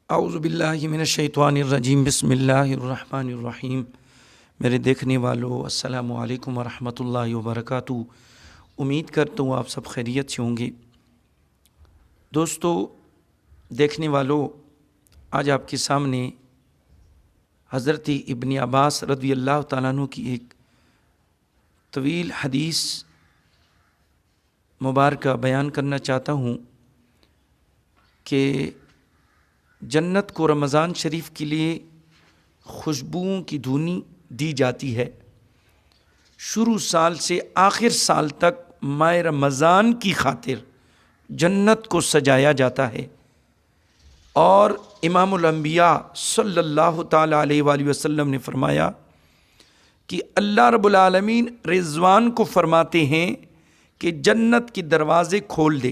اعوذ باللہ من الشیطان الرجیم بسم اللہ الرحمن الرحیم۔ میرے دیکھنے والوں السلام علیکم ورحمۃ اللہ وبرکاتہ۔ امید کرتا ہوں آپ سب خیریت سے ہوں گے۔ دوستو، دیکھنے والوں، آج آپ کے سامنے حضرت ابن عباس رضی اللہ تعالیٰ عنہ کی ایک طویل حدیث مبارکہ بیان کرنا چاہتا ہوں کہ جنت کو رمضان شریف کے لیے خوشبوؤں کی دھونی دی جاتی ہے۔ شروع سال سے آخر سال تک ماہ رمضان کی خاطر جنت کو سجایا جاتا ہے، اور امام الانبیاء صلی اللہ تعالیٰ علیہ وآلہ وسلم نے فرمایا کہ اللہ رب العالمین رضوان کو فرماتے ہیں کہ جنت کے دروازے کھول دے،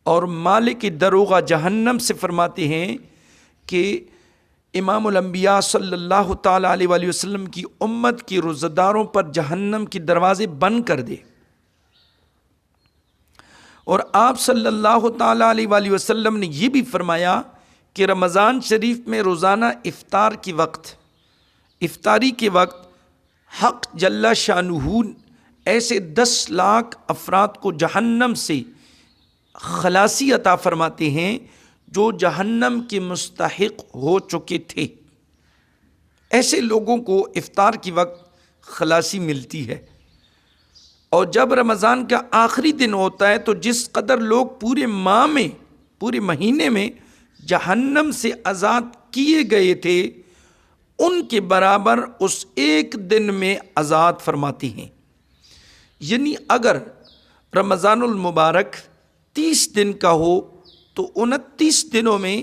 اور مالک دروغہ جہنم سے فرماتے ہیں کہ امام الانبیاء صلی اللہ تعالیٰ علیہ وآلہ وسلم کی امت کی روزداروں پر جہنم کے دروازے بند کر دے۔ اور آپ صلی اللہ تعالیٰ علیہ وآلہ وسلم نے یہ بھی فرمایا کہ رمضان شریف میں روزانہ افطاری کے وقت حق جل شانہ ایسے 10 لاکھ افراد کو جہنم سے خلاصی عطا فرماتے ہیں جو جہنم کے مستحق ہو چکے تھے۔ ایسے لوگوں کو افطار کے وقت خلاصی ملتی ہے، اور جب رمضان کا آخری دن ہوتا ہے تو جس قدر لوگ پورے مہینے میں جہنم سے آزاد کیے گئے تھے، ان کے برابر اس ایک دن میں آزاد فرماتے ہیں۔ یعنی اگر رمضان المبارک 30 دن کا ہو تو 29 دنوں میں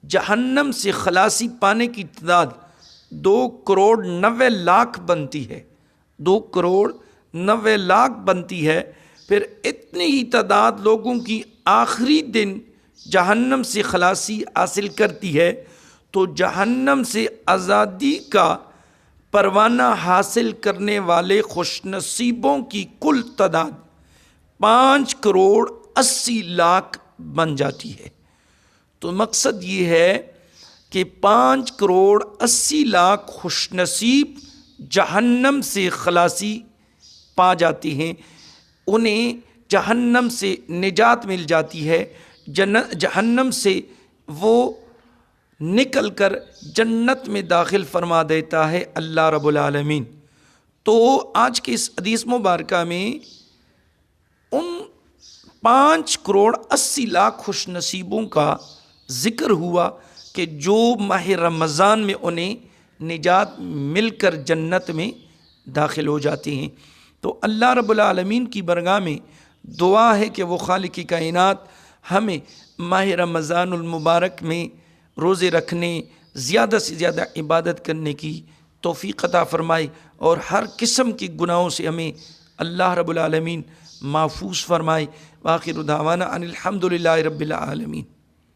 جہنم سے خلاصی پانے کی تعداد 2,90,00,000 بنتی ہے۔ 2,90,00,000 بنتی ہے۔ پھر اتنی ہی تعداد لوگوں کی آخری دن جہنم سے خلاصی حاصل کرتی ہے، تو جہنم سے آزادی کا پروانہ حاصل کرنے والے خوش نصیبوں کی کل تعداد 5,80,00,000 بن جاتی ہے۔ تو مقصد یہ ہے کہ 5,80,00,000 خوش نصیب جہنم سے خلاصی پا جاتے ہیں، انہیں جہنم سے نجات مل جاتی ہے، جہنم سے وہ نکل کر جنت میں داخل فرما دیتا ہے اللہ رب العالمین۔ تو آج کے اس حدیث مبارکہ میں ان 5,80,00,000 خوش نصیبوں کا ذکر ہوا کہ جو ماہ رمضان میں انہیں نجات مل کر جنت میں داخل ہو جاتے ہیں۔ تو اللہ رب العالمین کی بارگاہ میں دعا ہے کہ وہ خالق کائنات ہمیں ماہ رمضان المبارک میں روزے رکھنے، زیادہ سے زیادہ عبادت کرنے کی توفیق عطا فرمائے، اور ہر قسم کی گناہوں سے ہمیں اللہ رب العالمین محفوظ فرمائے۔ وآخر دعوانا ان الحمد للہ رب العالمین۔